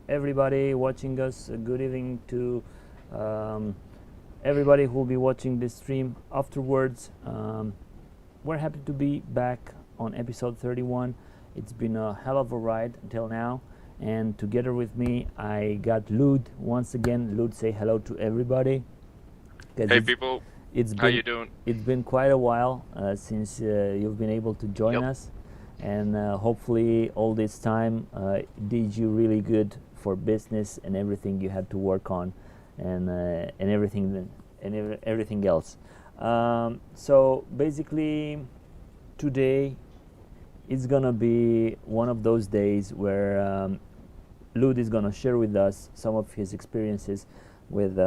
everybody watching us. Good evening to um, everybody who will be watching this stream afterwards. We're happy to be back on episode 31. It's been a hell of a ride until now. And together with me, I got Lud once again. Lud, say hello to everybody. Hey people, It's how been you doing? it's been quite a while since you've been able to join Yep. us, and hopefully all this time did you really good for business and everything you had to work on, and everything else. So basically, today it's gonna be one of those days where Lud is gonna share with us some of his experiences with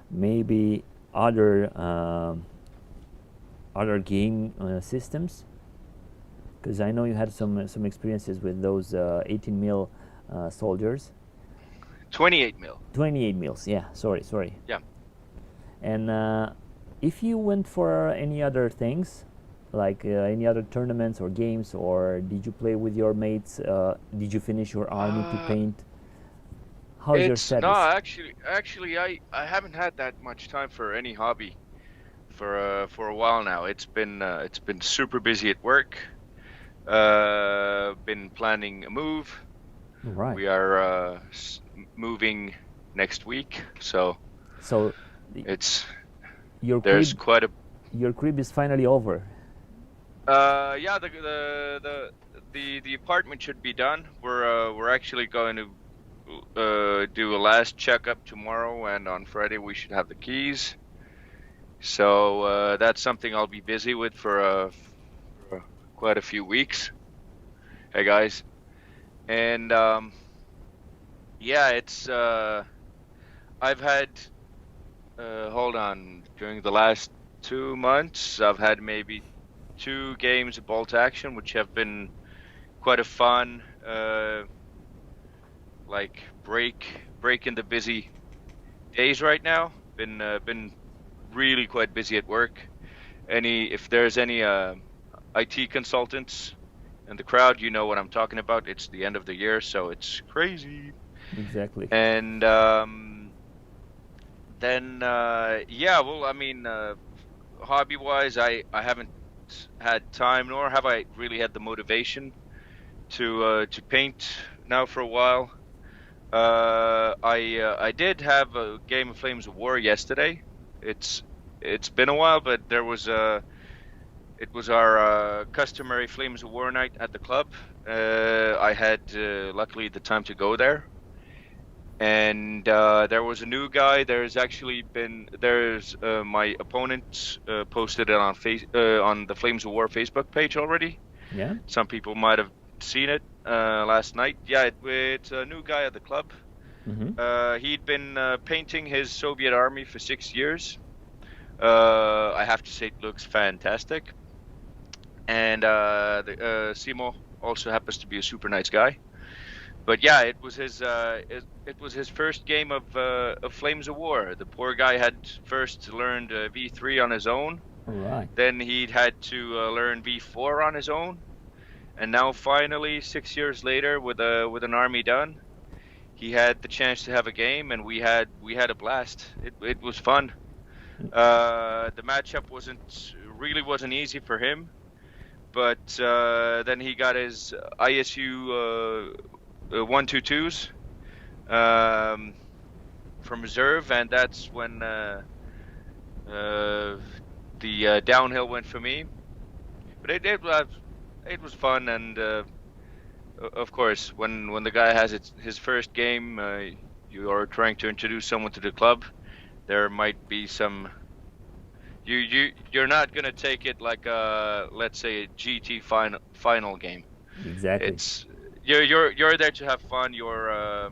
maybe other other game systems, because I know you had some experiences with those 18 mil soldiers. 28 mil. 28 mils, yeah. Sorry. Yeah. And if you went for any other things, like any other tournaments or games, or did you play with your mates? Did you finish your army to Uh, paint? How's your it's no, status? actually, I haven't had that much time for any hobby for a while now. It's been super busy at work. Been planning a move. Right. We are moving next week, so So it's your there's crib quite a your crib is finally over. yeah, the apartment should be done. We're actually going to do a last checkup tomorrow, and on Friday we should have the keys. So that's something I'll be busy with for quite a few weeks. Hey guys, and yeah, it's I've had hold on, during the last 2 months I've had maybe 2 games of Bolt Action, which have been quite a fun like break in the busy days right now. Been really quite busy at work. If there's any IT consultants in the crowd, you know what I'm talking about. It's the end of the year, so it's crazy. Exactly. And then yeah, well, I mean, hobby-wise, I haven't had time, nor have I really had the motivation to paint now for a while. I did have a game of Flames of War yesterday. It's it's been a while, but it was our customary Flames of War night at the club. I had luckily the time to go there, and there was a new guy. There's my opponent posted it on the Flames of War Facebook page already. Yeah. Some people might have seen it last night. Yeah, it's a new guy at the club. He'd been painting his Soviet army for 6 years. I have to say, it looks fantastic. And Simo also happens to be a super nice guy. But yeah, it was his first game of Flames of War. The poor guy had first learned V3 on his own. Right. Then he'd had to learn V4 on his own. And now finally, 6 years later, with an army done, he had the chance to have a game, and we had a blast. It was fun. The matchup wasn't easy for him, but then he got his ISU 122s from reserve, and that's when the downhill went for me. But it was fun, and of course, when the guy has his first game, you are trying to introduce someone to the club. There might be some. You're not gonna take it like let's say a GT final game. Exactly. It's you're there to have fun. You're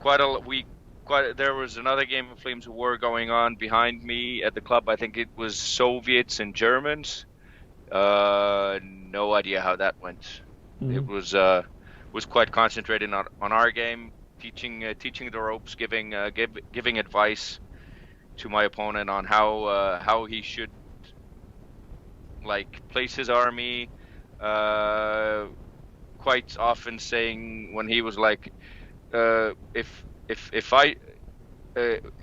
quite a we quite there was another game of Flames of War going on behind me at the club. I think it was Soviets and Germans. No idea how that went. It was quite concentrated on our game, teaching the ropes, giving advice to my opponent on how he should like place his army. quite often saying when he was like, if I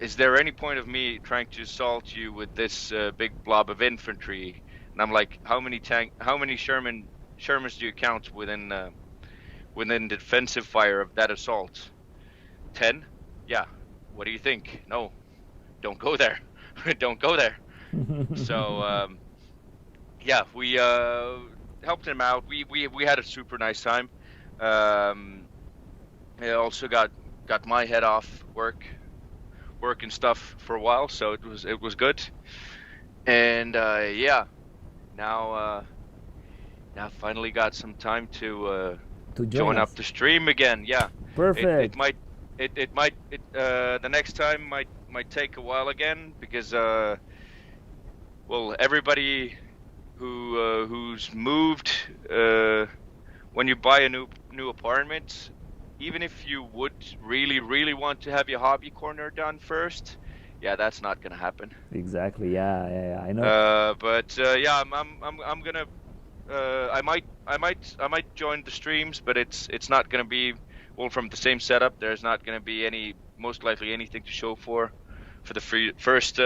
is there any point of me trying to assault you with this big blob of infantry? And I'm like, how many Shermans do you count within the defensive fire of that assault? 10? Yeah. What do you think? No, don't go there. Don't go there. So yeah, we helped him out. We had a super nice time. I also got my head off work and stuff for a while, so it was good. And yeah, now finally got some time to To join join us. up the stream again. Yeah, Perfect. the next time might take a while again because well, everybody who's moved, when you buy a new apartment, even if you would really want to have your hobby corner done first, yeah, that's not gonna happen. Exactly. Yeah. I know. But yeah, I'm gonna I might join the streams, but it's not gonna be well from the same setup. There's not gonna be most likely anything to show for the first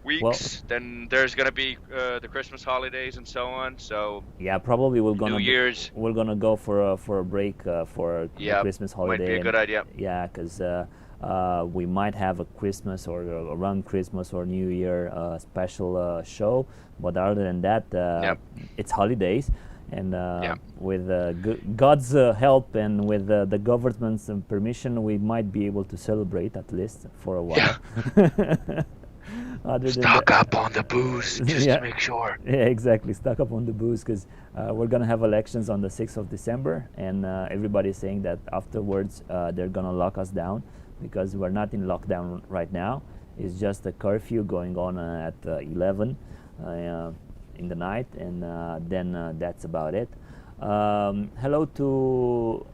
weeks. Then there's gonna be the Christmas holidays and so on. So yeah, probably New Year's. we're gonna go for a break for the Christmas holiday. Might be a good idea. Yeah, because we might have a Christmas or around Christmas or New Year special show. But other than that, it's holidays, and with God's help and with the government's permission, we might be able to celebrate at least for a while. Stock up on the booze just to make sure. Yeah, exactly. Stock up on the booze because we're gonna have elections on the 6th of December, and everybody's saying that afterwards they're gonna lock us down because we're not in lockdown right now. It's just a curfew going on at 11 in the night, and then that's about it. Hello to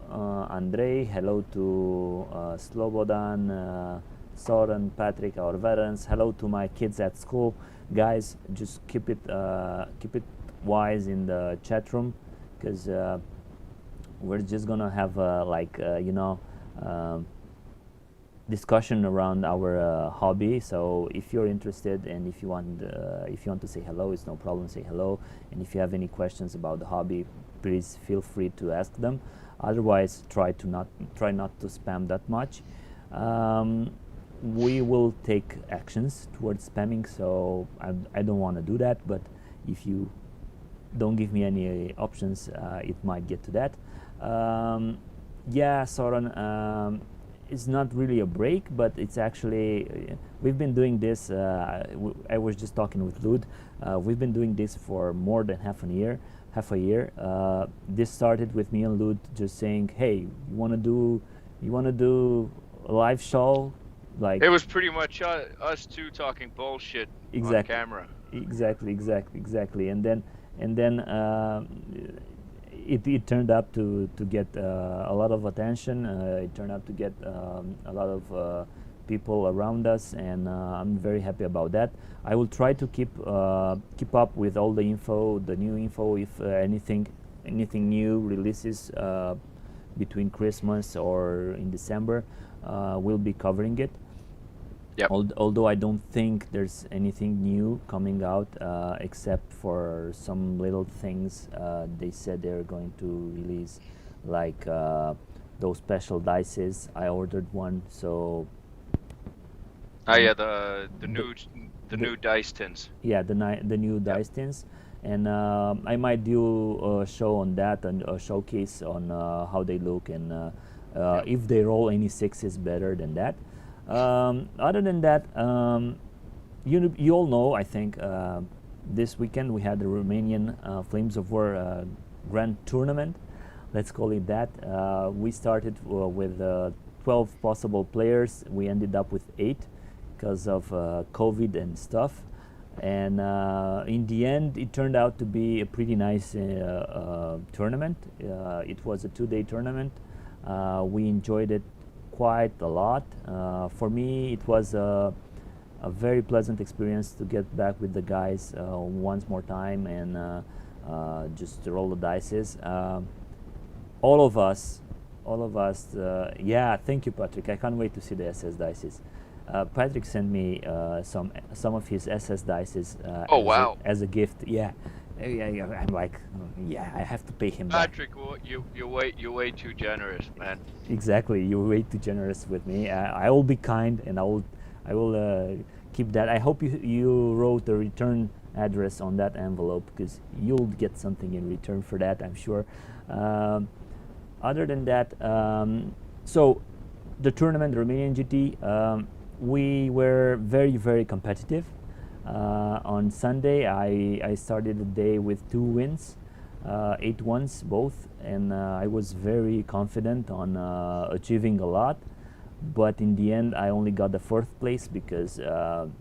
Andrei. Hello to Slobodan. Soren, Patrick, our veterans. Hello to my kids at school, guys. Just keep it wise in the chat room, because we're just gonna have discussion around our hobby. So if you're interested and if you want to say hello, it's no problem. Say hello, and if you have any questions about the hobby, please feel free to ask them. Otherwise, try not to spam that much. We will take actions towards spamming, so I don't want to do that, but if you don't give me any options, it might get to that. Yeah, Soren, it's not really a break, but it's actually, we've been doing this, I was just talking with Lud, we've been doing this for more than half a year. This started with me and Lud just saying, hey, you want to do a live show? Like, it was pretty much us two talking bullshit on camera. Exactly. And then it turned up to get a lot of attention. It turned out to get a lot of people around us, and I'm very happy about that. I will try to keep up with all the new info. If anything new releases between Christmas or in December, we'll be covering it. Yep. Although I don't think there's anything new coming out except for some little things they said they're going to release, like those special dices. I ordered one, so. Yeah, the new dice tins. Yeah, the new dice tins, and I might do a show on that and a showcase on how they look and if they roll any sixes better than that. Other than that, you all know, I think, this weekend we had the Romanian Flames of War Grand Tournament, let's call it that. We started with 12 possible players. We ended up with 8 because of COVID and stuff. And in the end, it turned out to be a pretty nice tournament. It was a 2-day tournament. We enjoyed it quite a lot. For me, it was a very pleasant experience to get back with the guys once more time and just to roll the dices. all of us, yeah, thank you, Patrick. I can't wait to see the SS dices. Patrick sent me some of his SS dices Oh wow, as a gift. Yeah. Yeah, I'm like, yeah, I have to pay him back. Patrick, you're way too generous, man. Exactly, you're way too generous with me. I will be kind, and I will keep that. I hope you wrote a return address on that envelope, because you'll get something in return for that, I'm sure. Um, Other than that, so the tournament, the Romanian GT, we were very competitive. On Sunday, I started the day with 2 wins, 8 ones both, and I was very confident on achieving a lot. But in the end, I only got the fourth place, because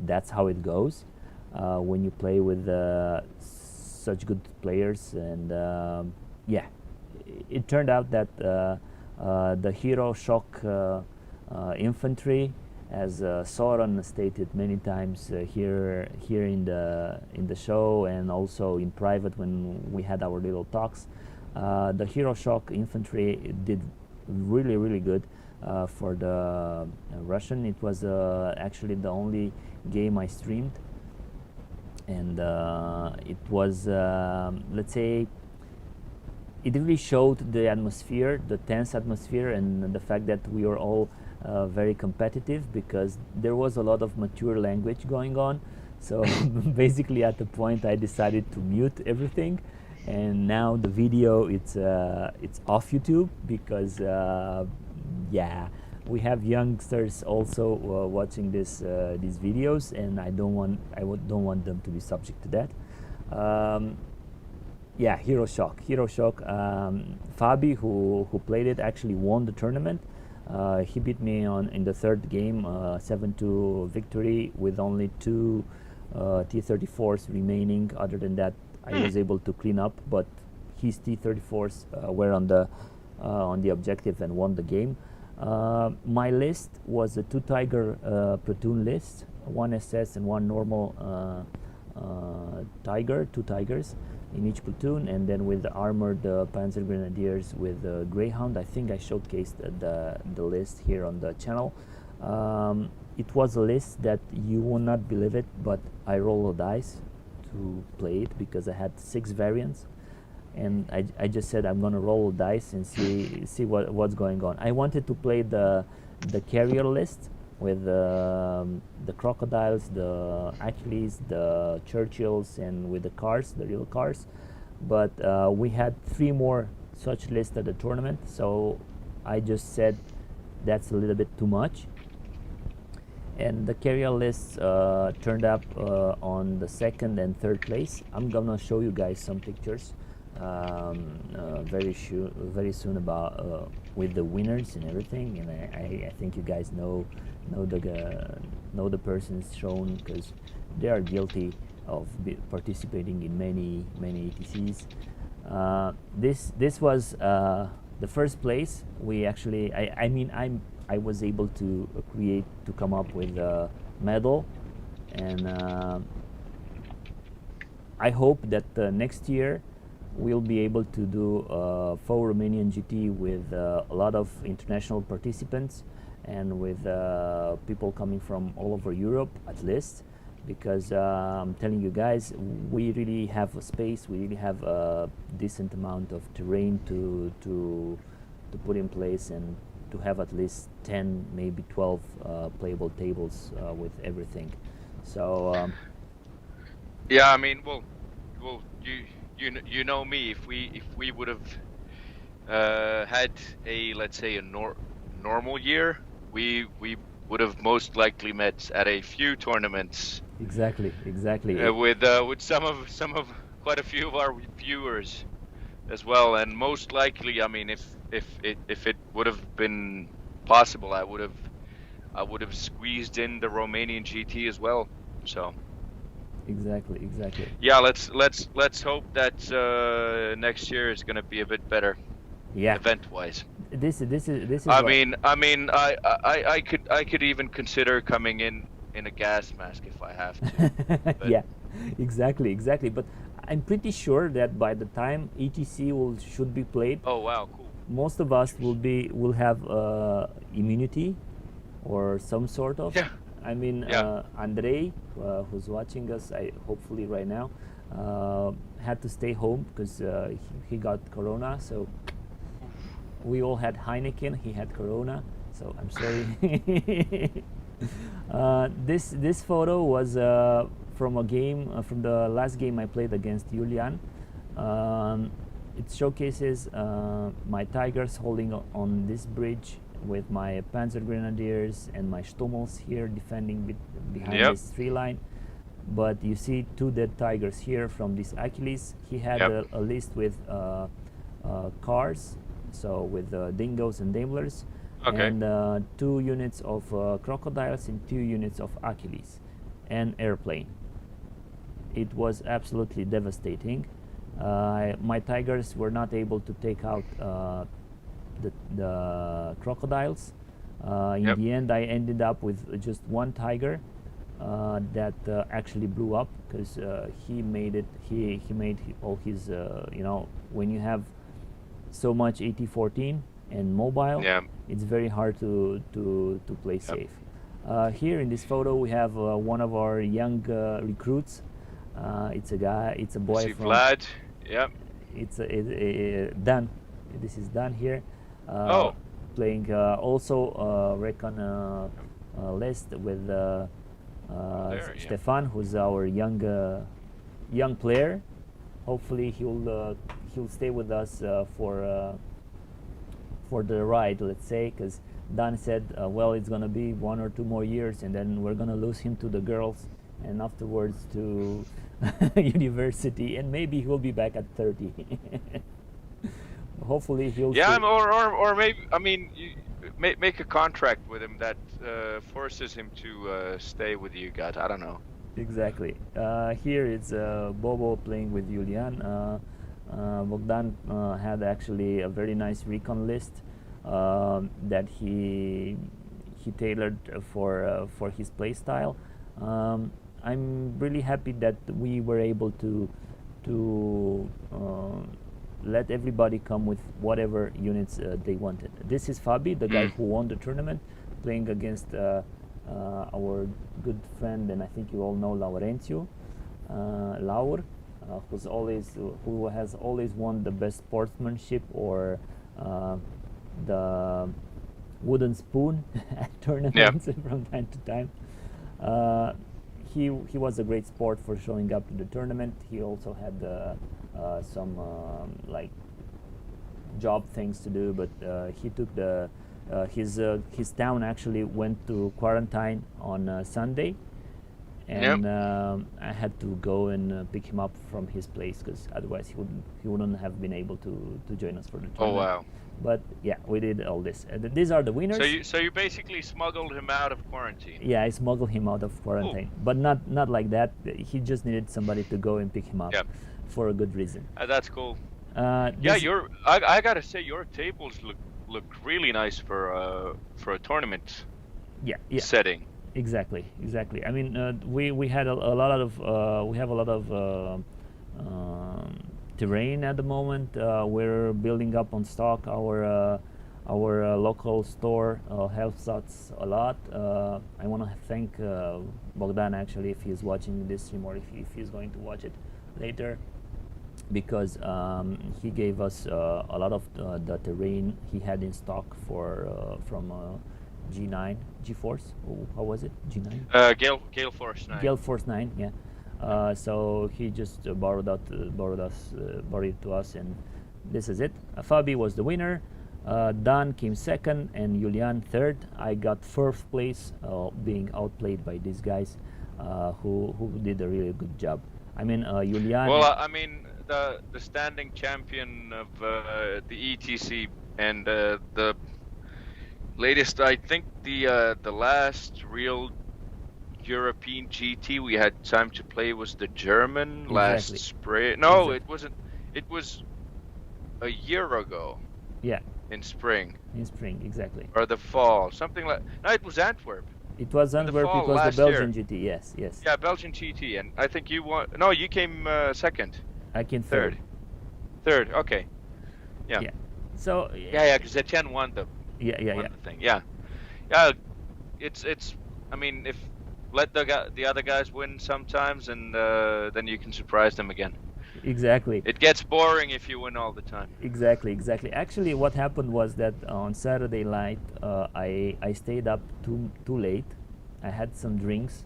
that's how it goes when you play with such good players. And yeah, it turned out that the Hero Shock infantry, as Soren stated many times here in the show, and also in private when we had our little talks, the Hero Shock infantry did really good for the Russian. It was actually the only game I streamed, and it was, let's say, it really showed the atmosphere, the tense atmosphere, and the fact that we were all very competitive, because there was a lot of mature language going on. So basically, at the point, I decided to mute everything, and now the video, it's off YouTube, because yeah, we have youngsters also watching these videos, and I don't want them to be subject to that. Yeah, Hero Shock. Fabi, who played it, actually won the tournament. He beat me in the third game, 7-2 victory, with only 2 T-34s remaining. Other than that, I was able to clean up, but his T-34s were on the objective and won the game. My list was a 2 Tiger platoon list, 1 SS and 1 normal Tiger, 2 Tigers in each platoon, and then with the armored Panzer Grenadiers with Greyhound. I think I showcased the list here on the channel. It was a list that you will not believe it, but I rolled a dice to play it, because I had 6 variants, and I just said I'm gonna roll a dice and see what's going on. I wanted to play the carrier list with the crocodiles, the Achilles, the Churchills, and with the cars, the real cars. But we had 3 more such lists at the tournament, so I just said that's a little bit too much. And the carrier lists turned up on the 2nd and 3rd place. I'm gonna show you guys some pictures very soon about with the winners and everything. And I think you guys know the persons shown, because they are guilty of participating in many ETCs. This was the first place. We actually, I was able to come up with a medal, and I hope that next year we'll be able to do for Romanian GT with a lot of international participants, and with people coming from all over Europe at least, because I'm telling you guys, we really have a space, we really have a decent amount of terrain to put in place, and to have at least 10, maybe 12 playable tables with everything. So Yeah, I mean, well, you know me. If we would have had a, let's say, a normal year, we would have most likely met at a few tournaments. Exactly. With some of quite a few of our viewers as well, and most likely, I mean, if it would have been possible, I would have squeezed in the Romanian GT as well. So. Exactly. Yeah, let's hope that next year is going to be a bit better. Yeah. Event-wise. This is. I mean, I could even consider coming in a gas mask if I have to. Yeah, exactly. But I'm pretty sure that by the time ETC should be played. Oh wow, cool. most of us will have immunity or some sort of. Yeah. I mean, Yeah. Andrei, who's watching us, hopefully right now, had to stay home because he got corona. So we all had Heineken. He had corona. So I'm sorry. This photo was from a game, from the last game I played against Julian. It showcases my Tigers holding on this bridge with my Panzer Grenadiers and my Stummels here defending behind this tree line. But you see two dead Tigers here from this Achilles. He had a list with cars, so with dingoes and daimlers, and 2 units of crocodiles and 2 units of Achilles, and airplane. It was absolutely devastating. My Tigers were not able to take out the crocodiles. In the end, I ended up with just 1 tiger that actually blew up because he made it. He made all his you know, when you have so much AT-14 and mobile, it's very hard to play safe. Here in this photo we have one of our young recruits. It's a boy from Vlad. Yep. It's Dan. This is Dan here. Playing also recon list with Stefan, who's our young player. Hopefully he'll stay with us for the ride, let's say, because Dan said, well, it's gonna be 1 or 2 more years, and then we're gonna lose him to the girls, and afterwards to university, and maybe he'll be back at 30. Hopefully he'll. Yeah, or maybe, I mean, you make a contract with him that forces him to stay with you guys. I don't know. Exactly. Here it's Bobo playing with Julian. Bogdan had actually a very nice recon list that he tailored for his play style. I'm really happy that we were able to let everybody come with whatever units they wanted. This is Fabi, the guy who won the tournament, playing against our good friend, and I think you all know Laurențiu, Laur, who has always won the best sportsmanship or the wooden spoon at tournaments from time to time. He was a great sport for showing up to the tournament. He also had some like job things to do, but he took his town actually went to quarantine on Sunday, and I had to go and pick him up from his place because otherwise he wouldn't have been able to join us for the tournament. Oh wow! But yeah, we did all this. These are the winners. So you basically smuggled him out of quarantine. Yeah, I smuggled him out of quarantine, but not like that. He just needed somebody to go and pick him up for a good reason. That's cool. Yeah, I gotta say your tables look really nice for a tournament. Yeah. Setting. Exactly. I mean, we had a lot of we have a lot of terrain at the moment. We're building up on stock. Our local store helps us a lot. I want to thank Bogdan actually, if he's watching this stream or if he's going to watch it later, because he gave us a lot of the terrain he had in stock from G9, G-Force. How was it? G9. Gale Force 9. Gale Force 9. Yeah. So he just borrowed it to us, and this is it. Fabi was the winner. Dan came second, and Julian third. I got fourth place, being outplayed by these guys, who did a really good job. I mean, Julian. Well, I mean, the standing champion of the ETC and the latest, I think the last real European GT we had time to play was the German last spring. No, it wasn't. It was a year ago. Yeah. In spring. Exactly. Or the fall, something like. No, it was Antwerp. It was Antwerp because the Belgian GT. Yes. Yeah, Belgian GT, and I think you won. No, you came second. I came third. Third. Okay. Yeah. So Yeah, because Etienne won the yeah. thing. Yeah, yeah. It's. I mean, if let the other guys win sometimes, and then you can surprise them again. Exactly. It gets boring if you win all the time. Exactly. Actually, what happened was that on Saturday night, I stayed up too late. I had some drinks,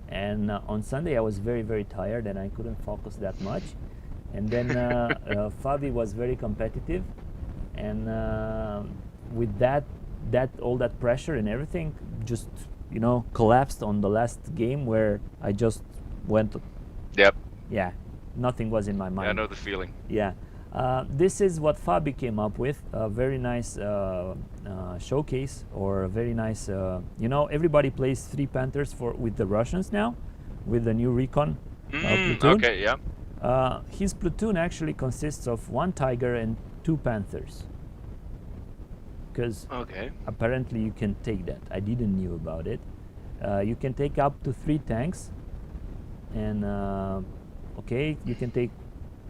and on Sunday I was very tired and I couldn't focus that much. And then Fabi was very competitive, and with that all that pressure and everything, just collapsed on the last game where I just went. Yep. Yeah, nothing was in my Yeah, I mind. know the feeling. Yeah. This is what Fabi came up with. A very nice showcase, or a very nice. Everybody plays 3 Panthers with the Russians now, with the new Recon platoon. Okay. Yeah. His platoon actually consists of 1 Tiger and 2 Panthers. Because Okay. apparently you can take that. I didn't knew about it. You can take up to 3 tanks, and okay, you can take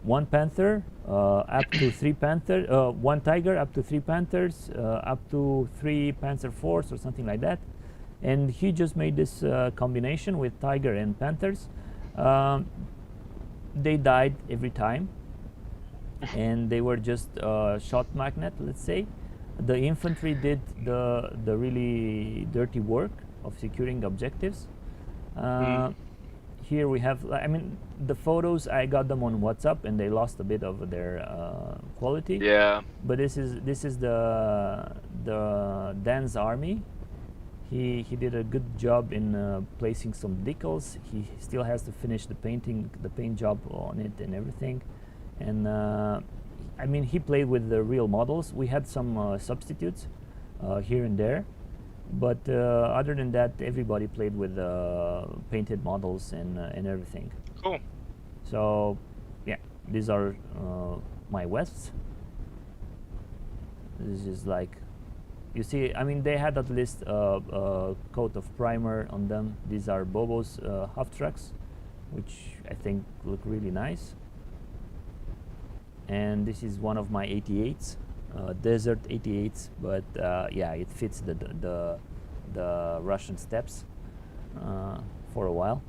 1 Panther, up to 3 Panther, 1 Tiger, up to 3 Panthers, up to 3 Panzer IVs or something like that. And he just made this combination with Tiger and Panthers. They died every time, and they were just shot magnet, let's say. The infantry did the really dirty work of securing objectives. Here we have, I mean, the photos, I got them on WhatsApp and they lost a bit of their quality. Yeah. But this is the Dan's army. He did a good job in placing some decals. He still has to finish the paint job on it and everything. And I mean, he played with the real models. We had some substitutes here and there, but other than that, everybody played with painted models and everything. Cool. So yeah, these are my Wests. This is like, you see, I mean, they had at least a coat of primer on them. These are Bobo's half tracks, which I think look really nice. And this is one of my 88s, desert 88s, but yeah, it fits the Russian steppes for a while.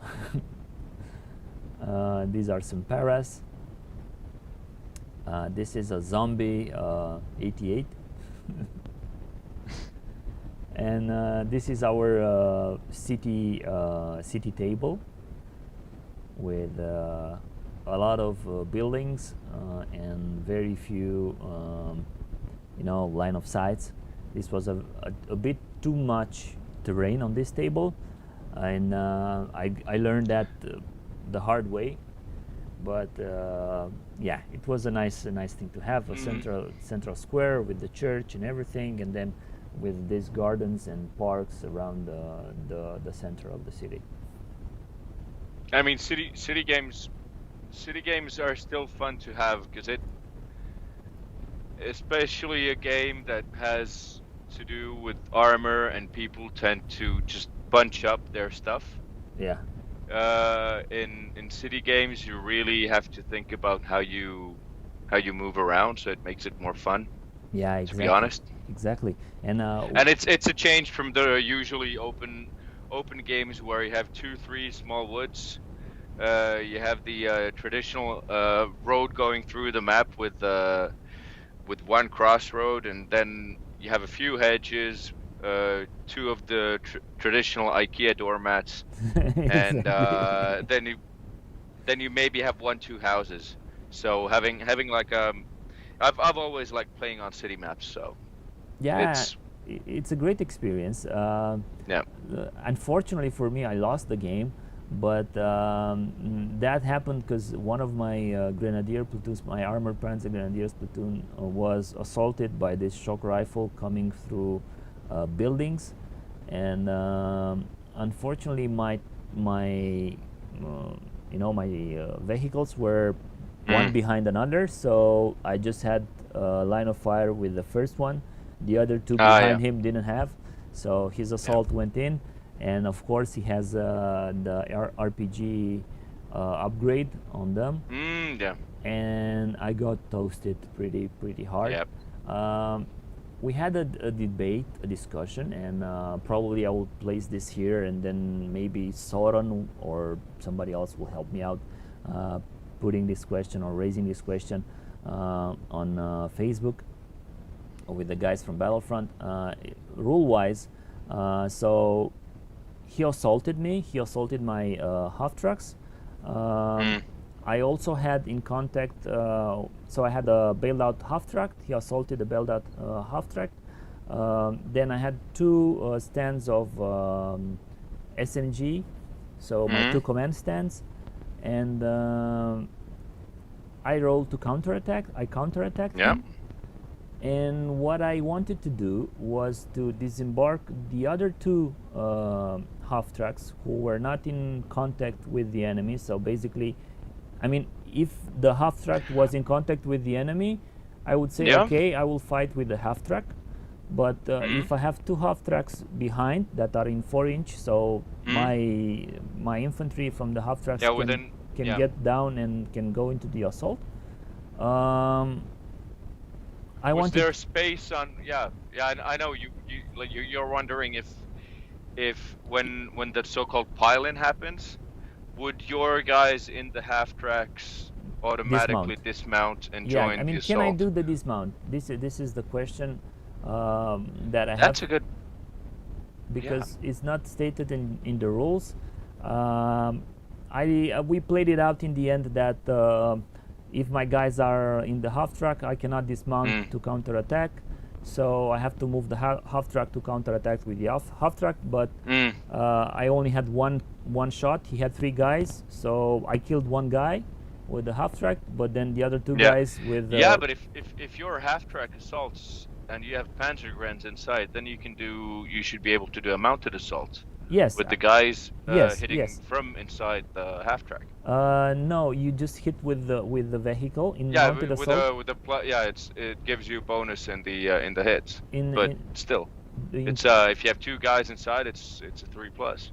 These are some Paras. This is a zombie 88. And this is our city table with a lot of buildings and very few line of sights. This was a bit too much terrain on this table, and I learned that the hard way. But yeah, it was a nice thing to have, a central square with the church and everything, and then with these gardens and parks around the center of the city. I mean, city games are still fun to have, because especially a game that has to do with armor, and people tend to just bunch up their stuff. Yeah. In city games, you really have to think about how you move around, so it makes it more fun. Yeah, exactly. To be honest. Exactly. And it's a change from the usually open games where you have 2-3 small woods. You have the traditional road going through the map with one crossroad, and then you have a few hedges, 2 of the traditional IKEA doormats, and then you maybe have 1-2 houses. So having like I've always liked playing on city maps. So yeah, it's a great experience. Yeah. Unfortunately for me, I lost the game, but that happened because one of my grenadier platoons, my armored Panzer Grenadiers platoon, was assaulted by this shock rifle coming through buildings, and unfortunately my vehicles were one behind another, so I just had line of fire with the first one. The other 2 behind him didn't have, so his assault went in, and of course he has the RPG upgrade on them. Yeah. And I got toasted pretty hard. Yep. We had a debate, a discussion, and probably I will place this here, and then maybe Soren or somebody else will help me out putting this question or raising this question on Facebook with the guys from Battlefront. Rule-wise, so he assaulted me. He assaulted my half trucks. I also had in contact, so I had a bailed out half track. He assaulted a bailed out half track. Then I had two stands of SMG, so my two command stands, and I rolled to counterattack. I counterattacked him. And what I wanted to do was to disembark the other two half tracks who were not in contact with the enemy. So basically, I mean, if the half track was in contact with the enemy, I would say, okay, I will fight with the half track. But if I have two half tracks behind that are in 4-inch, so my infantry from the half tracks can get down and can go into the assault. Was there space on? I know you're wondering if when the so-called pile-in happens, would your guys in the half tracks automatically dismount and join the assault? Can I do the dismount? This is the question that I have. That's a good. Because it's not stated in the rules. We played it out in the end that if my guys are in the half track, I cannot dismount to counterattack. So I have to move the half track to counterattack with the half track. But I only had one shot. He had 3 guys, so I killed 1 guy with the half track. But then the other 2 guys with. But if your half track assaults and you have Panzergrenz inside, then you should be able to do a mounted assault. Yes. With the guys hitting from inside the half track. No, you just hit with the vehicle in mounted assault. It gives you bonus in the hits. Still, it's if you have 2 guys inside, it's a 3+.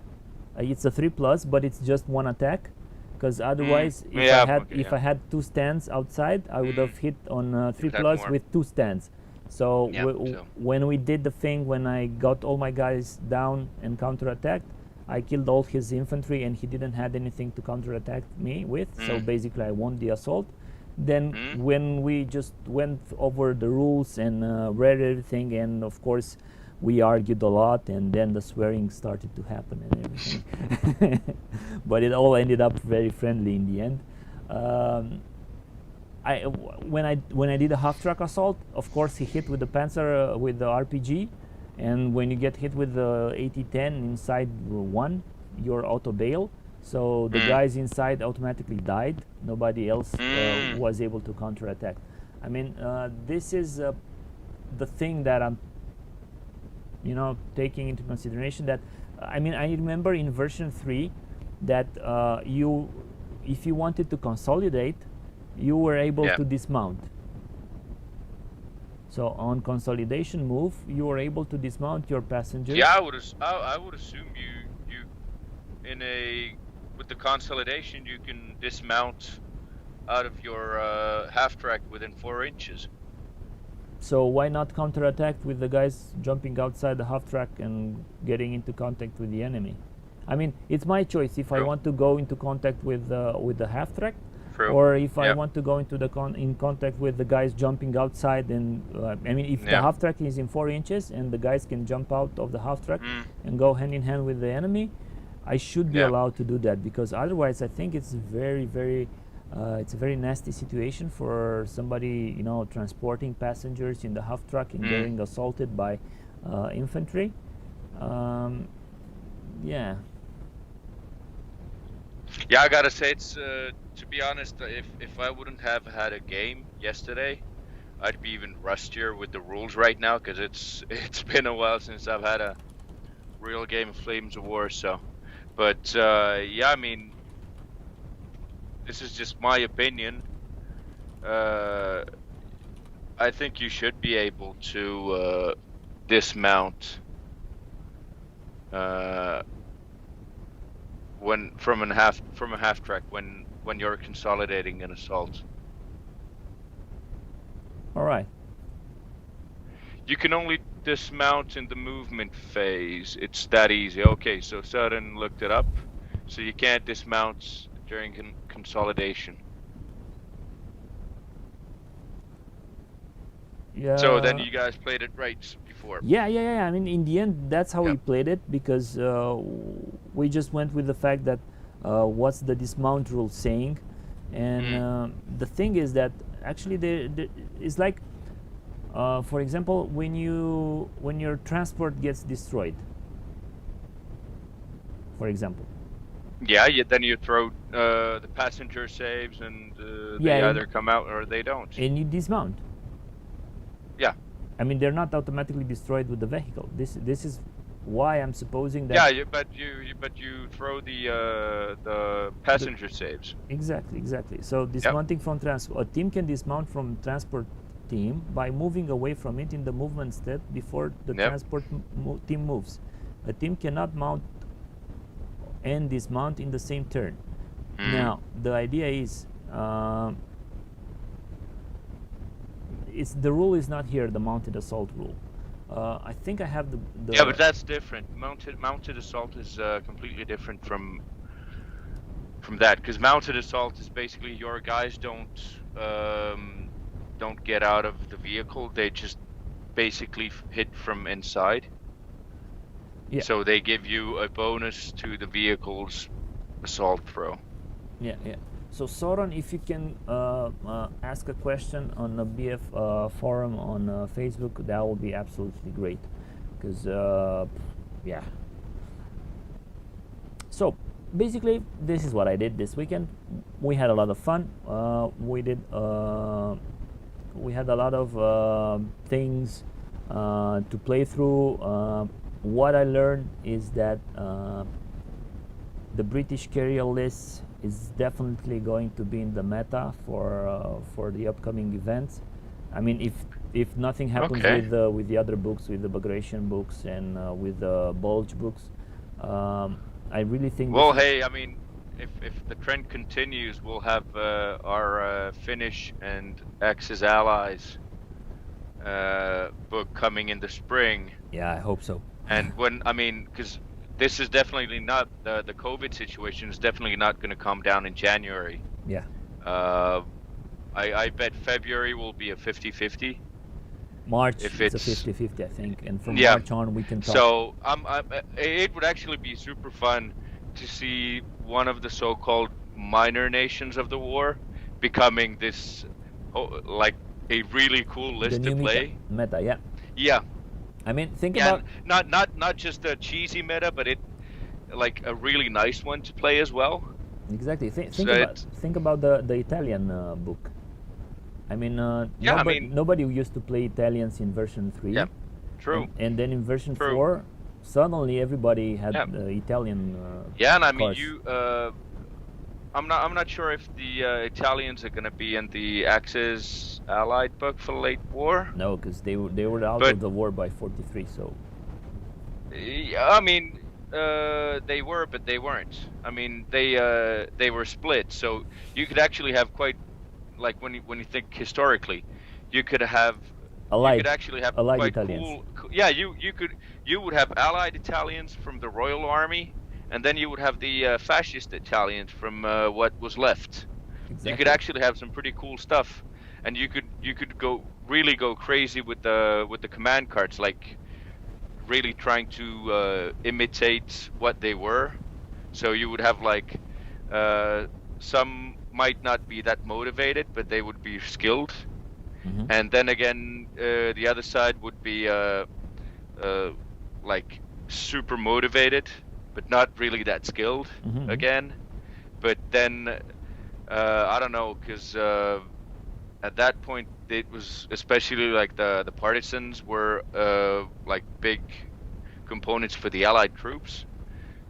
It's a 3+, but it's just 1 attack. Because otherwise, if I had 2 stands outside, I would have hit on 3+ with 2 stands. So when we did the thing, when I got all my guys down and counterattacked, I killed all his infantry and he didn't have anything to counterattack me with. So basically I won the assault. Then when we just went over the rules and read everything, and of course we argued a lot, and then the swearing started to happen and everything. But it all ended up very friendly in the end. When I did a half track assault, of course he hit with the Panzer with the RPG, and when you get hit with the 80-10 inside 1, you're auto bail. So the guys inside automatically died. Nobody else was able to counterattack. I mean, this is the thing that I'm, taking into consideration. That I remember in version 3 that if you wanted to consolidate, you were able to dismount. So on consolidation move, you were able to dismount your passengers. Yeah, I would assume you with the consolidation you can dismount out of your half track within 4 inches. So why not counterattack with the guys jumping outside the half track and getting into contact with the enemy? I mean, it's my choice if I want to go into contact with the half track. Or if I want to go into in contact with the guys jumping outside, and if the half track is in 4 inches and the guys can jump out of the half track and go hand in hand with the enemy, I should be allowed to do that, because otherwise I think it's very, very it's a very nasty situation for somebody transporting passengers in the half track and getting assaulted by infantry. Yeah, I gotta say, it's to be honest, if I wouldn't have had a game yesterday, I'd be even rustier with the rules right now, because it's been a while since I've had a real game of Flames of War. So, but this is just my opinion. I think you should be able to dismount from a half track when you're consolidating an assault. All right. You can only dismount in the movement phase. It's that easy. Okay, so Sudden looked it up. So you can't dismount during consolidation. Yeah. So then you guys played it right before. Yeah. I mean, in the end, that's how Yeah. we played it, because we just went with the fact that what's the dismount rule saying, and the thing is that actually it's like, for example, when your transport gets destroyed, for example. Yeah, then you throw the passenger saves, and they either come out or they don't. And you dismount. Yeah. I mean, they're not automatically destroyed with the vehicle. This is why I'm supposing that. Yeah, but you throw the passenger saves. Exactly. So dismounting from transport, a team can dismount from transport team by moving away from it in the movement step before the transport team moves. A team cannot mount and dismount in the same turn. Now, the idea is, the rule is not here, the mounted assault rule. I think I have the Yeah, but that's different. Mounted assault is completely different from that, because mounted assault is basically your guys don't get out of the vehicle. They just basically hit from inside. Yeah. So they give you a bonus to the vehicle's assault throw. Yeah. So Soren, if you can ask a question on the BF forum on Facebook, that would be absolutely great. Because yeah. So basically, this is what I did this weekend. We had a lot of fun. We had a lot of things to play through. What I learned is that the British carrier list is definitely going to be in the meta for the upcoming events. I mean, if nothing happens with the other books, with the Bagration books and with the Bulge books, I really think. Well, hey, I mean, if the trend continues, we'll have our Finnish and Axis allies book coming in the spring. Yeah, I hope so. And because this is definitely not the COVID situation is definitely not going to come down in January. Yeah. I bet February will be a 50-50. March if it's a 50-50, I think, and from March on we can talk. So it would actually be super fun to see one of the so-called minor nations of the war becoming this like a really cool list to play. Meta, yeah. Yeah. I mean, think about not just a cheesy meta, but like a really nice one to play as well. Exactly. Think about the Italian book. I mean, nobody used to play Italians in version 3. Yeah, true. And then in version 4, suddenly everybody had the Italian. Yeah, and I mean I'm not sure if the Italians are going to be in the Axis Allied book for late war. No, because they were out of the war by 43. So. I mean, they were, but they weren't. I mean, they were split. So you could actually have quite, like when you think historically, you could have. Allied, you could actually have Allied quite Italians. cool. Yeah, you would have Allied Italians from the Royal Army. And then you would have the fascist Italians from what was left. Exactly. You could actually have some pretty cool stuff, and you could really go crazy with the command cards, like really trying to imitate what they were. So you would have like some might not be that motivated, but they would be skilled. Mm-hmm. And then again, the other side would be like super motivated, but not really that skilled again. But then, I don't know, because at that point, it was especially like the partisans were like big components for the Allied troops.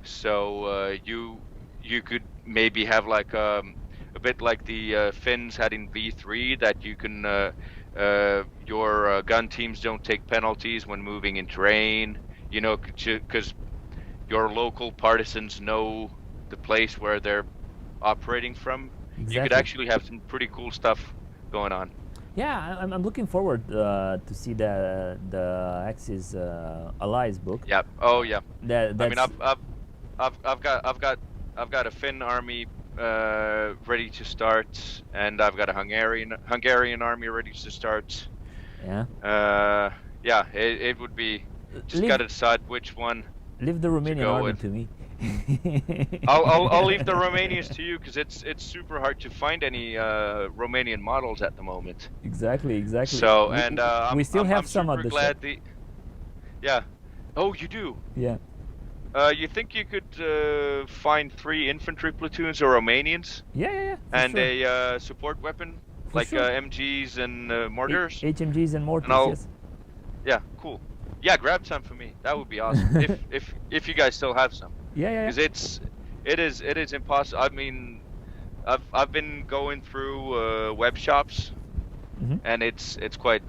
So you could maybe have like a bit like the Finns had in V3, that you can your gun teams don't take penalties when moving in terrain. You know, because your local partisans know the place where they're operating from. Exactly. You could actually have some pretty cool stuff going on. Yeah, I'm looking forward to see the Axis Allies book. Yeah. Oh yeah. I mean, That's I've got a Finn army ready to start, and I've got a Hungarian army ready to start. yeah. Yeah, it would be just Leave got to decide which one leave the to Romanian go army with. to me. I'll leave the Romanians to you because it's super hard to find any Romanian models at the moment. Exactly. So and We still have I'm some at super the glad shop. yeah. Oh, you do. Yeah. You think you could find 3 infantry platoons or Romanians Yeah. For and sure. a support weapon For like sure. MGs and mortars? HMGs and And mortars. Yes. yeah, cool. Yeah, grab some for me. That would be awesome. If you guys still have some, Yeah. because it is impossible. I mean, I've been going through web shops, Hmm. and it's quite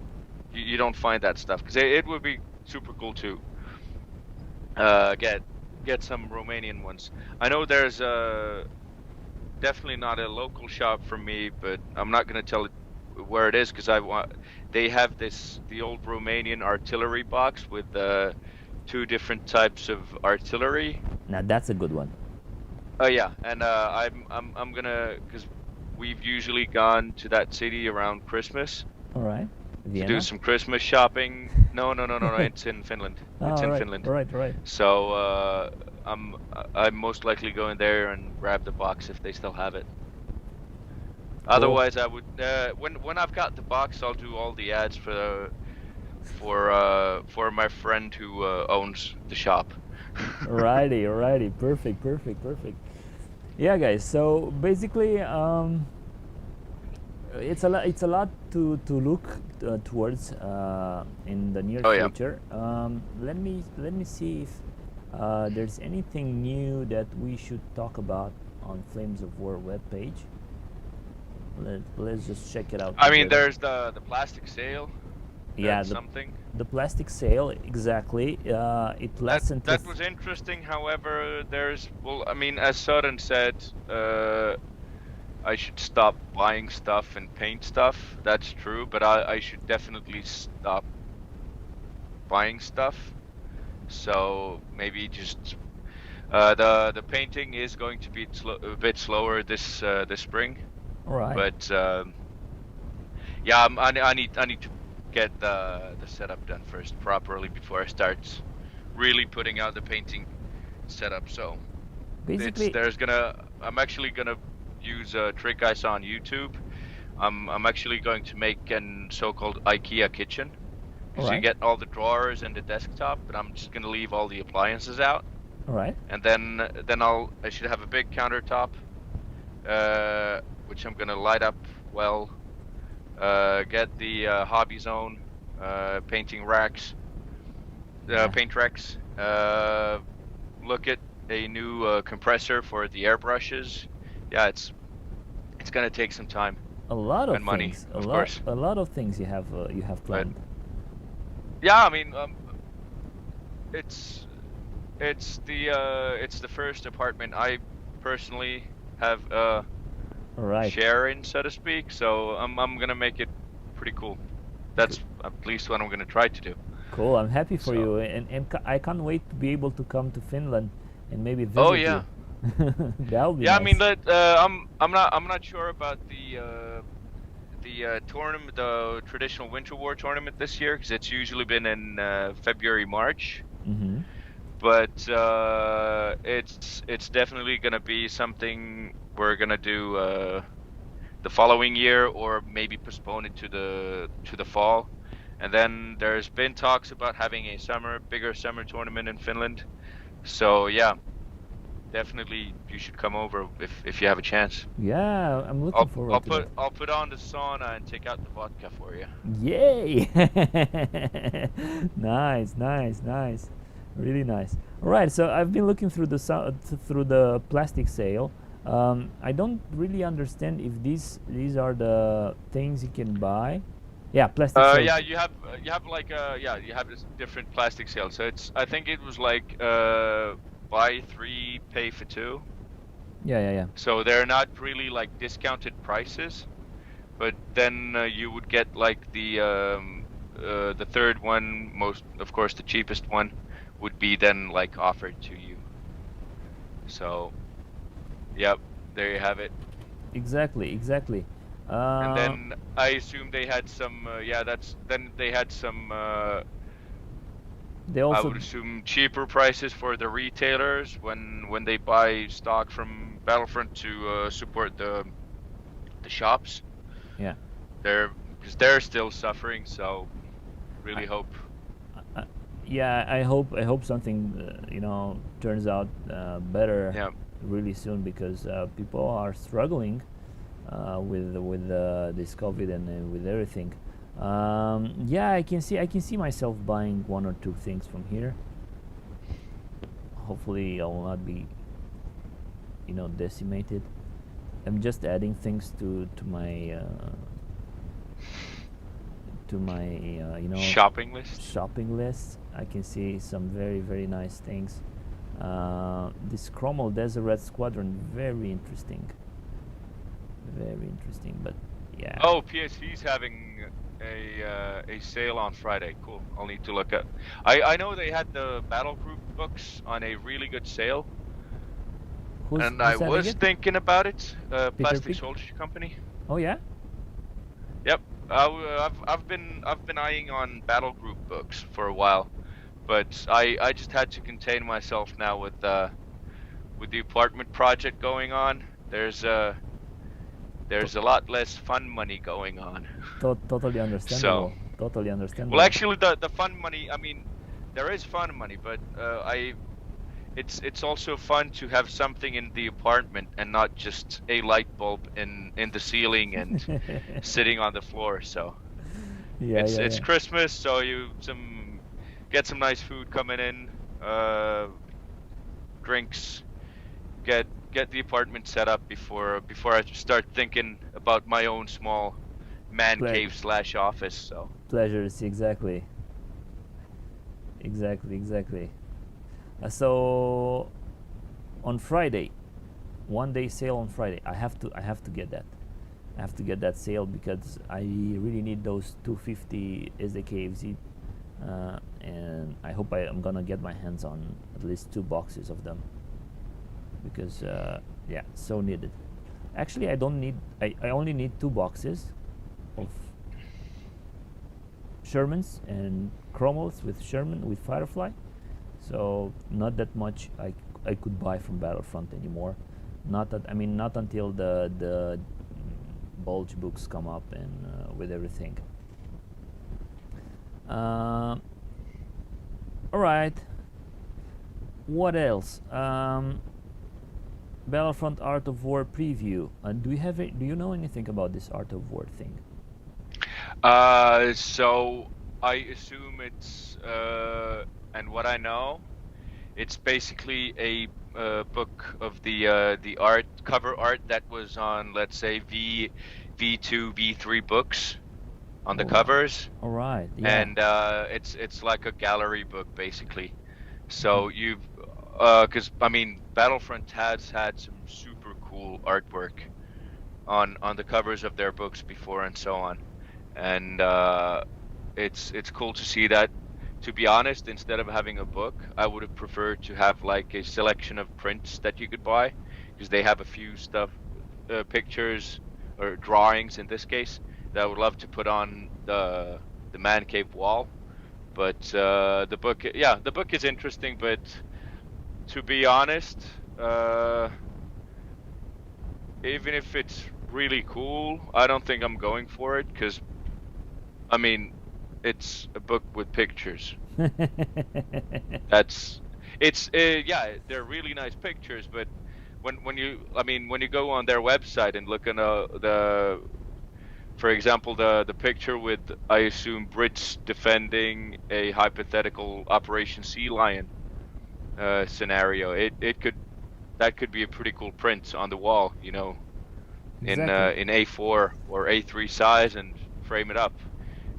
you don't find that stuff because it would be super cool to get some Romanian ones. I know there's definitely not a local shop for me, but I'm not gonna tell it where it is because they have the old Romanian artillery box with 2 different types of artillery. Now that's a good one. Oh yeah, and I'm gonna because we've usually gone to that city around Christmas All right. to Vienna. do some Christmas shopping. No, it's in Finland. It's Oh, in right. Finland. Right. So I'm most likely going there and grab the box if they still have it. Cool. Otherwise, I would when I've got the box, I'll do all the ads for my friend who owns the shop. Alrighty. Perfect. Yeah, guys. So basically, it's a lot to look towards in the near Oh yeah. future. Let me see if there's anything new that we should talk about on Flames of War webpage. Let's just check it out. I mean, together. there's the plastic sail. Yeah, That's something. the plastic sail, exactly. It lasts until That was interesting. However, I mean, as Søren said, I should stop buying stuff and paint stuff. That's true, but I should definitely stop buying stuff. So maybe just the painting is going to be a bit slower this spring. all right. But yeah, I need to get the setup done first properly before I start really putting out the painting setup. So Basically, I'm actually gonna use a trick I saw on YouTube. I'm actually going to make an so-called IKEA kitchen. all So you right. get all the drawers and the desktop, but I'm just gonna leave all the appliances out, All right. and then I should have a big countertop, which I'm gonna light up well. Get the hobby zone, painting racks, Yeah. paint racks. Look at a new compressor for the airbrushes. Yeah, it's gonna take some time A lot of and money, things. of course. A lot of things you have planned. Yeah, I mean, it's the first apartment I personally have All right. share in, so to speak. So I'm gonna make it pretty cool. That's at least what I'm gonna try to do. Cool. I'm happy for So- you, and I can't wait to be able to come to Finland and maybe visit Oh yeah. you. That would be Yeah, nice. I mean that I'm not sure about the tournament, the traditional Winter War tournament this year, because it's usually been in February, March. Mm-hmm. But it's definitely gonna be something we're gonna do the following year, or maybe postpone it to the fall. And then there's been talks about having a bigger summer tournament in Finland. So yeah, definitely you should come over if you have a chance. Yeah, I'm looking forward to that. I'll put on the sauna and take out the vodka for you. Yay! Nice. Really nice. All right, so I've been looking through through the plastic sale. I don't really understand if these are the things you can buy. Yeah, plastic sale. Yeah, you have like you have this different plastic sales. So I think it was like buy 3 pay for 2. Yeah. So they're not really like discounted prices, but then you would get like the third one, most of course the cheapest one, would be then like offered to you. So, yep, there you have it. Exactly, exactly. And then I assume they had some, yeah, then they had some, they I also would assume cheaper prices for the retailers when they buy stock from Battlefront to support the shops. yeah. Because they're still suffering, so I, really hope. I, yeah, I hope something turns out better Yeah. really soon, because people are struggling with this COVID and with everything. Yeah, I can see myself buying one or two things from here. Hopefully, I will not be decimated. I'm just adding things to my Shopping list. shopping list. I can see some very very nice things. This Cromwell Deseret Squadron, very interesting, very interesting. But yeah, Oh, PSV's having a sale on Friday. Cool. I'll need to look at. I know they had the Battle Group books on a really good sale, who's and I selling was it? thinking about it. Peter Plastic Pig? Soldier Company. Oh yeah, Yep. I've been eyeing on Battle Group books for a while, but I just had to contain myself now with the apartment project going on. There's a lot less fun money going on. totally So, understandable. Totally well, understandable. actually, the fun money. I mean, there is fun money, but it's also fun to have something in the apartment and not just a light bulb in the ceiling and sitting on the floor. So Yeah, yeah, it's yeah. Christmas, so you get some nice food coming in, drinks, get the apartment set up before I start thinking about my own small man Ple- cave / office. So pleasures, exactly, exactly, exactly. So on Friday, 1 day sale on Friday. I have to get that. I have to get that sale because I really need those 250 SDKFZ, and I hope I'm gonna get my hands on at least 2 boxes of them, because yeah, so needed. Actually, I don't need. I only need 2 boxes of Shermans and Cromwells with Sherman with Firefly. So not that much I could buy from Battlefront anymore. Not until the bulge books come up and with everything. Uh, all right. What else? Battlefront Art of War preview. Do you know anything about this Art of War thing? so I assume it's and what I know, it's basically a book of the art cover art that was on, let's say, V2 V3 books on the All right. covers, All right. Yeah. and it's like a gallery book basically. Mhm. So you've because I mean Battlefront has had some super cool artwork on the covers of their books before and so on, and it's cool to see that. To be honest, instead of having a book, I would have preferred to have like a selection of prints that you could buy, because they have a few pictures or drawings in this case, that I would love to put on the man cave wall. But the book, yeah, the book is interesting, but to be honest, even if it's really cool, I don't think I'm going for it, because I mean, it's a book with pictures. That's it's yeah, they're really nice pictures, but when you go on their website and look at for example, the picture with, I assume, Brits defending a hypothetical Operation Sea Lion scenario, that could be a pretty cool print on the wall, Exactly. in A4 or A3 size, and frame it up.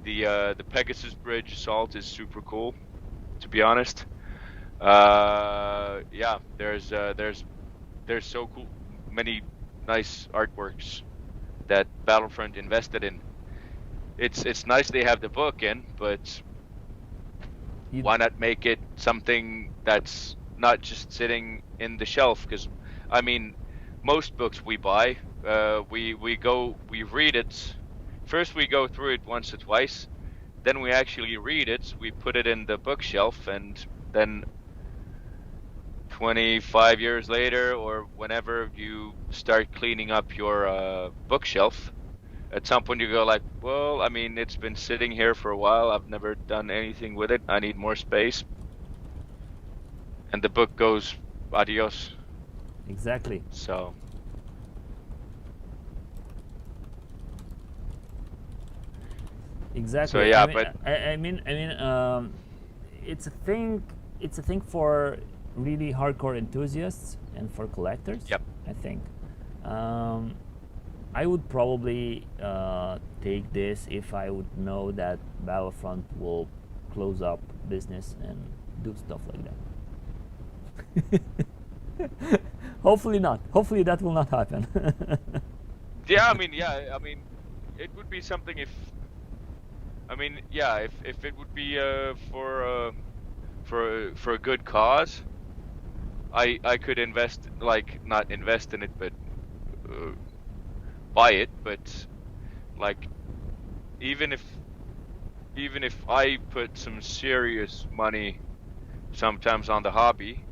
The Pegasus Bridge assault is super cool, to be honest. Yeah, there's so cool, many nice artworks that Battlefront invested in. It's nice they have the book in, but why not make it something that's not just sitting in the shelf? Because I mean, most books we buy, we read it. First, we go through it once or twice. Then we actually read it. We put it in the bookshelf, and then 25 years later, or whenever you start cleaning up your bookshelf, at some point you go like, well, I mean, it's been sitting here for a while. I've never done anything with it. I need more space. And the book goes adios. Exactly. So Exactly. so yeah, I mean, but it's a thing. It's a thing for really hardcore enthusiasts and for collectors. yep. I think. I would probably take this if I would know that Battlefront will close up business and do stuff like that. Hopefully not. Hopefully that will not happen. Yeah, I mean, it would be something if, I mean, yeah, if it would be for a good cause, I could invest, like, not invest in it, but buy it. But like, even if I put some serious money sometimes on the hobby,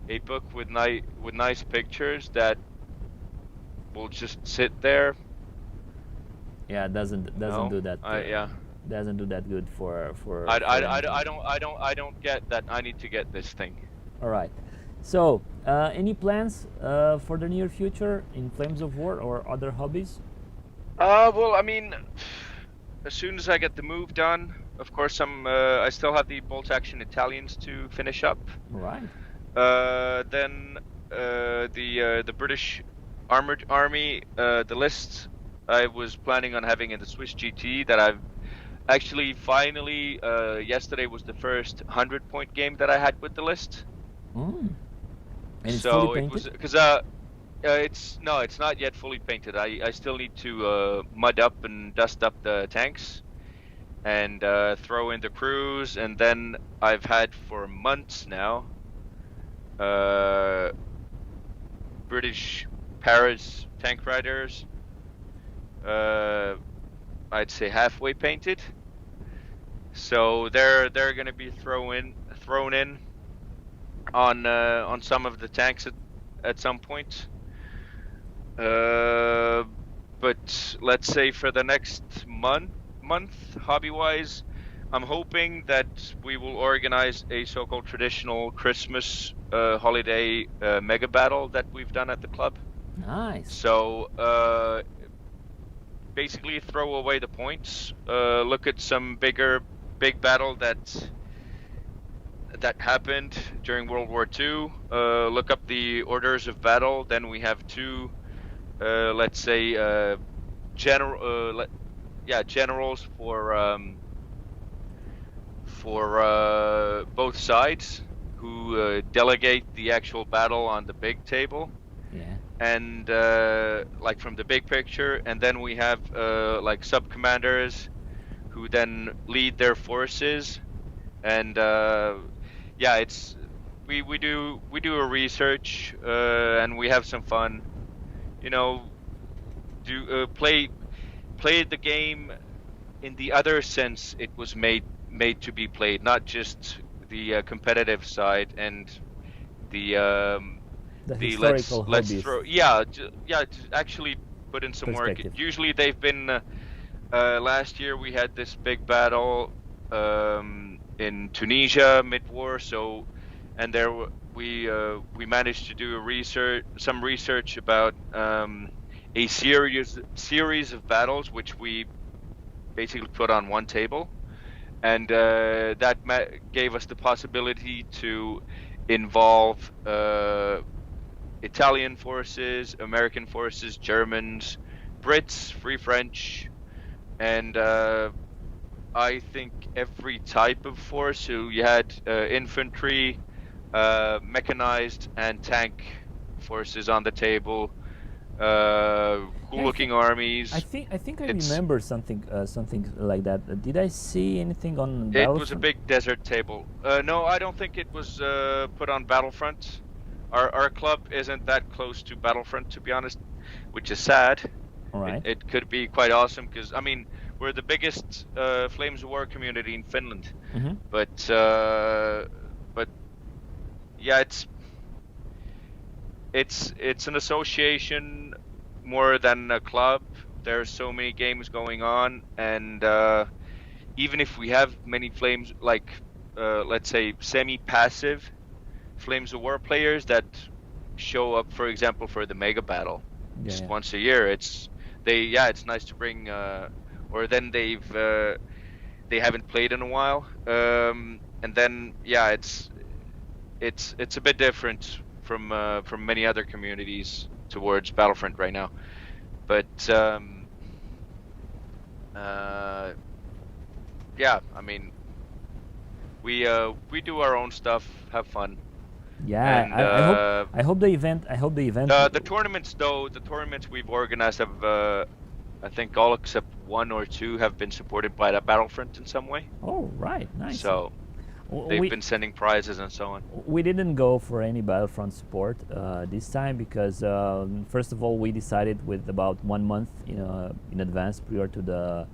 a book with nice pictures that will just sit there. Yeah, it doesn't No, do that. yeah. Doesn't do that good for I don't get that I need to get this thing. All right. So, any plans for the near future in Flames of War or other hobbies? Well, I mean, as soon as I get the move done, of course, I still have the bolt action Italians to finish up. Right. Then the British Armored Army, the list I was planning on having in the Swiss GT that I've actually finally, yesterday was the first 100-point game that I had with the list. Mm. And it's So fully it painted? was because it's not yet fully painted. I still need to mud up and dust up the tanks and throw in the crews, and then I've had for months now British Paris tank riders, I'd say halfway painted. So they're gonna be thrown in on some of the tanks at some point. But let's say for the next month, hobby-wise, I'm hoping that we will organize a so-called traditional Christmas holiday mega battle that we've done at the club. Nice. So basically throw away the points, look at some big battle that happened during World War II, look up the orders of battle. Then we have two, let's say, generals for both sides who delegate the actual battle on the big table. Yeah. And like from the big picture, and then we have like sub commanders who then lead their forces, and yeah, it's we do a research and we have some fun, you know, play the game in the other sense it was made to be played, not just the competitive side and the historical let's hobbies. throw to actually put in some work. Perspective. Usually they've been last year we had this big battle in Tunisia mid-war, so and there we managed to do some research about a series of battles which we basically put on one table, and that gave us the possibility to involve Italian forces, American forces, Germans, Brits, Free French, and I think every type of force. So you had infantry, mechanized, and tank forces on the table. Cool-looking I armies. think I It's remember something like that. Did I see anything on it was a Battlefront? big desert table. No, I don't think it was put on Battlefront. Our club isn't that close to Battlefront, to be honest, which is sad. All right. It could be quite awesome because I mean we're the biggest Flames of War community in Finland, Mm-hmm. but yeah, it's an association more than a club. There's so many games going on, and even if we have many Flames, like let's say semi-passive Flames of War players that show up, for example, for the Mega Battle Yeah, just yeah. once a year, it's nice to bring, or then they haven't played in a while, and then yeah, it's a bit different from many other communities towards Battlefront right now, but yeah, I mean we do our own stuff, have fun, Yeah, and I hope the event the tournaments though the tournaments we've organized have I think all except one or two have been supported by the Battlefront in some way, Oh, right, nice. so they've We been sending prizes and so on. we didn't go for any Battlefront support this time because first of all we decided with about 1 month in advance prior to the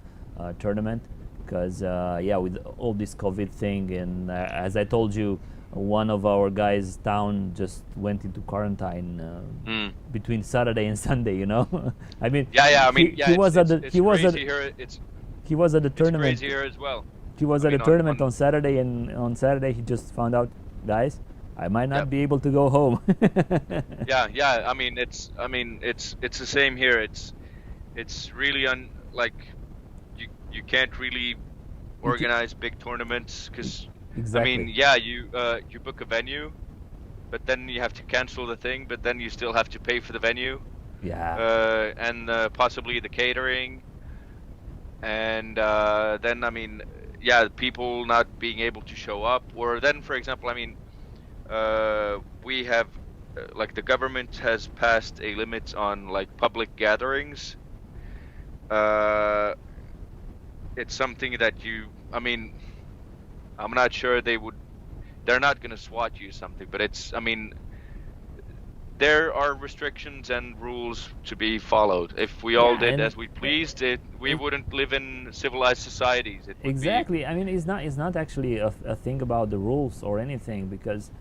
tournament because yeah, with all this COVID thing, and as I told you, one of our guys town just went into quarantine Mm. between Saturday and Sunday. I mean, Yeah, I mean, yeah, he was at the it's he was crazy at here. he was at the It's tournament. crazy here as well. He was I at the mean, tournament on Saturday, and on Saturday he just found out, guys, I might not Yep. be able to go home. Yeah. It's the same here. It's really like you can't really organize big tournaments because Exactly. I mean, yeah, you book a venue, but then you have to cancel the thing, but then you still have to pay for the venue, Yeah. and possibly the catering, and then I mean, yeah, people not being able to show up, or then, for example, I mean, we have like the government has passed a limit on like public gatherings. Uh, it's something that I mean, I'm not sure they're not going to SWAT you something, but I mean, there are restrictions and rules to be followed. If we all Yeah, did and as we pleased, we it, wouldn't live in civilized societies. It would be, exactly. I mean, it's not actually a thing about the rules or anything because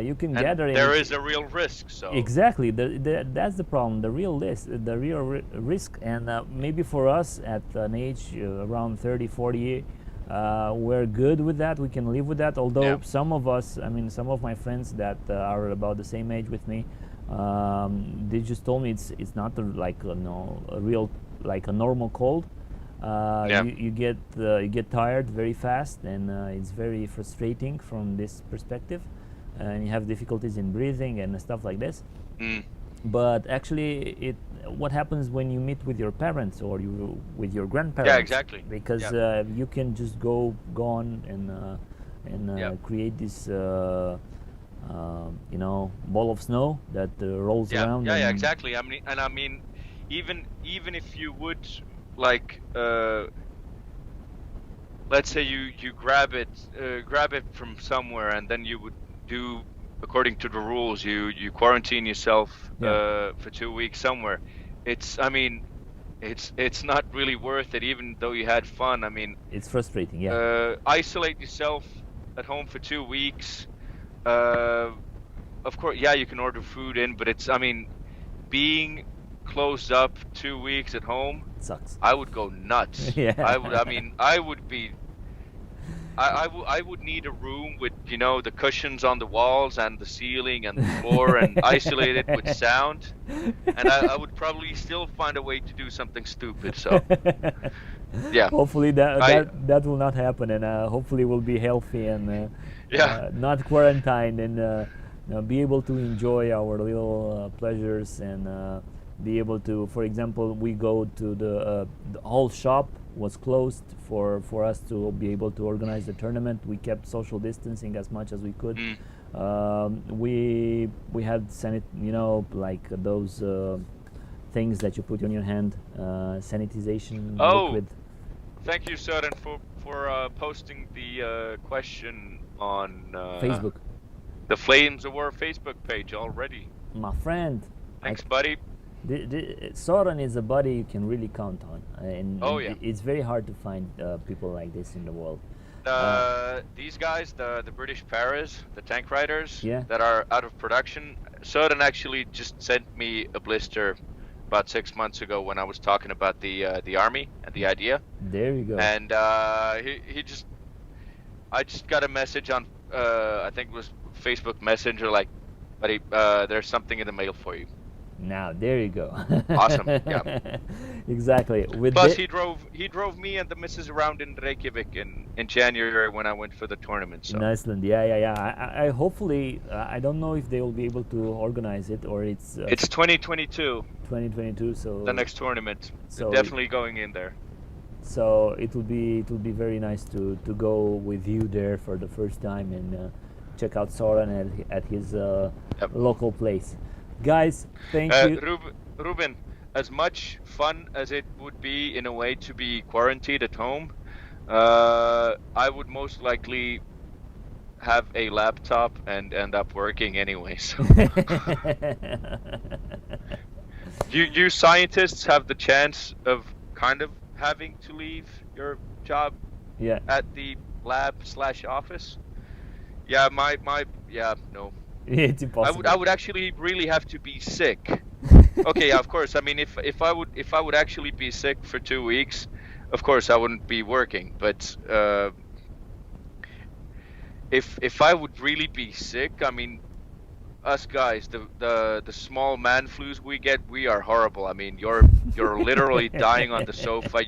you can and gather there in. is a real risk. So, Exactly. That's the problem. The real risk, and maybe for us at an age around 30, 40, we're good with that. We can live with that. yeah, Although some of us, I mean, some of my friends that are about the same age with me, they just told me it's not like a real like a normal cold. yeah, You get tired very fast, and it's very frustrating from this perspective, and you have difficulties in breathing and stuff like this. mm, But actually, what happens when you meet with your parents or you with your grandparents? yeah, exactly. Because Yeah, you can just go on and yeah, create this ball of snow that rolls around yeah, and exactly. I mean, even if you would like, let's say you grab it from somewhere, and then you would do according to the rules. You quarantine yourself yeah, for 2 weeks somewhere. I mean, it's not really worth it, even though you had fun. I mean, it's frustrating. Yeah, isolate yourself at home for 2 weeks. Uh, of course, yeah, you can order food in, but I mean, being closed up 2 weeks at home, it sucks. I would go nuts. Yeah. I mean, I would be. I would need a room with, the cushions on the walls and the ceiling and the floor, and isolated with sound. And I would probably still find a way to do something stupid. So, yeah, Hopefully I that will not happen, and hopefully we'll be healthy and yeah, not quarantined, and be able to enjoy our little pleasures, and be able to, for example, we go to the whole shop was closed for us to be able to organize the tournament. We kept social distancing as much as we could. mm, We had like those things that you put on your hand, sanitization Oh, liquid. thank you, Søren, for posting the question on Facebook. the Flames of War Facebook page already. My friend, Thanks, buddy. Soren is a buddy you can really count on, and Oh, yeah. it's very hard to find people like this in the world. These guys, the British Paras, the tank riders Yeah. that are out of production, Søren actually just sent me a blister about 6 months ago when I was talking about the army and the idea. There you go. And I just got a message on I think it was Facebook Messenger, like, buddy, there's something in the mail for you. Now there you go. Awesome. Yeah. Exactly. Plus, he drove me and the missus around in Reykjavik in January when I went for the tournament. So. In Iceland, yeah. I hopefully, I don't know if they will be able to organize it, or it's 2022. 2022. So the next tournament. So definitely going in there. So it will be very nice to go with you there for the first time and check out Soren at his Yep. local place. Guys, thank you. Ruben, as much fun as it would be in a way to be quarantined at home, I would most likely have a laptop and end up working anyway. So. You scientists have the chance of kind of having to leave your job at the lab/office. Yeah, no. It's impossible. I would actually really have to be sick. Okay, yeah, of course. I mean, if I would actually be sick for 2 weeks, of course I wouldn't be working. But if I would really be sick, I mean, us guys, the small man flus we get, we are horrible. I mean, you're literally dying on the sofa.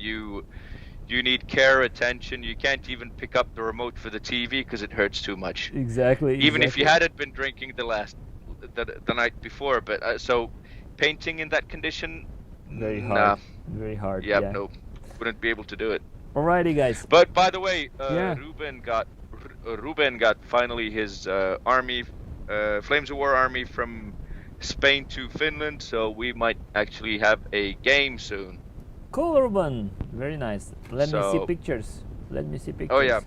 You need care, attention. You can't even pick up the remote for the TV because it hurts too much. Exactly. Even if you hadn't been drinking the night before. But so painting in that condition, very hard. Very hard. Yeah, no, wouldn't be able to do it. Alrighty, guys. But by the way, Ruben got finally his army, Flames of War army from Spain to Finland. So we might actually have a game soon. Cool, Ruben. Very nice. Let me see pictures. Oh yeah.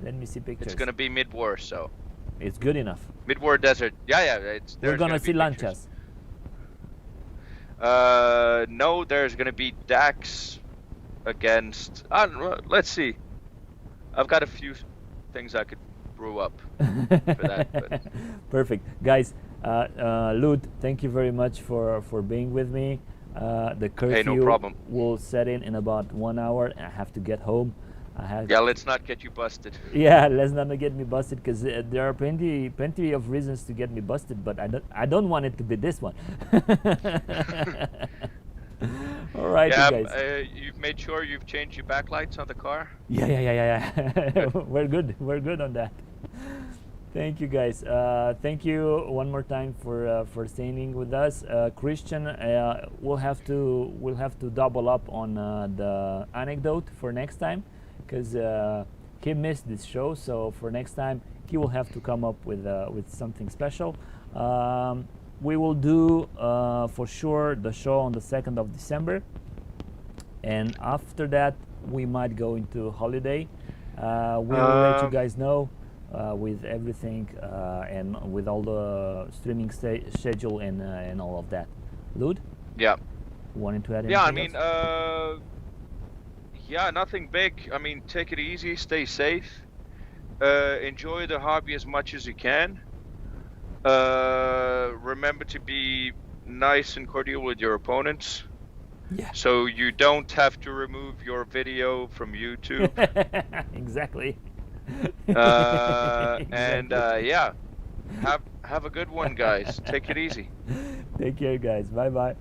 Let me see pictures. It's gonna be mid-war, so. It's good enough. Mid-war desert. Yeah. We're gonna see lanchas. No, there's gonna be Dax against. I don't know. Let's see. I've got a few things I could brew up for that. But. Perfect, guys. Lud, thank you very much for being with me. The curfew will set in about 1 hour. I have to get home. Let's not get you busted. Yeah, let's not get me busted, because there are plenty of reasons to get me busted, but I don't want it to be this one. All right, guys. You've made sure you've changed your backlights on the car? Yeah. We're good on that. Thank you, guys. Thank you one more time for staying with us. Christian, we'll have to double up on the anecdote for next time, because he missed this show. So for next time, he will have to come up with something special. We will do for sure the show on the 2nd of December, and after that we might go into holiday. We will let you guys know. With everything and with all the streaming schedule and all of that. Lud? Yeah. Wanted to add anything else? Nothing big. I mean, take it easy, stay safe, enjoy the hobby as much as you can. Remember to be nice and cordial with your opponents. Yeah. So you don't have to remove your video from YouTube. Exactly. And have a good one, guys. Take it easy. Take care, guys. Bye bye.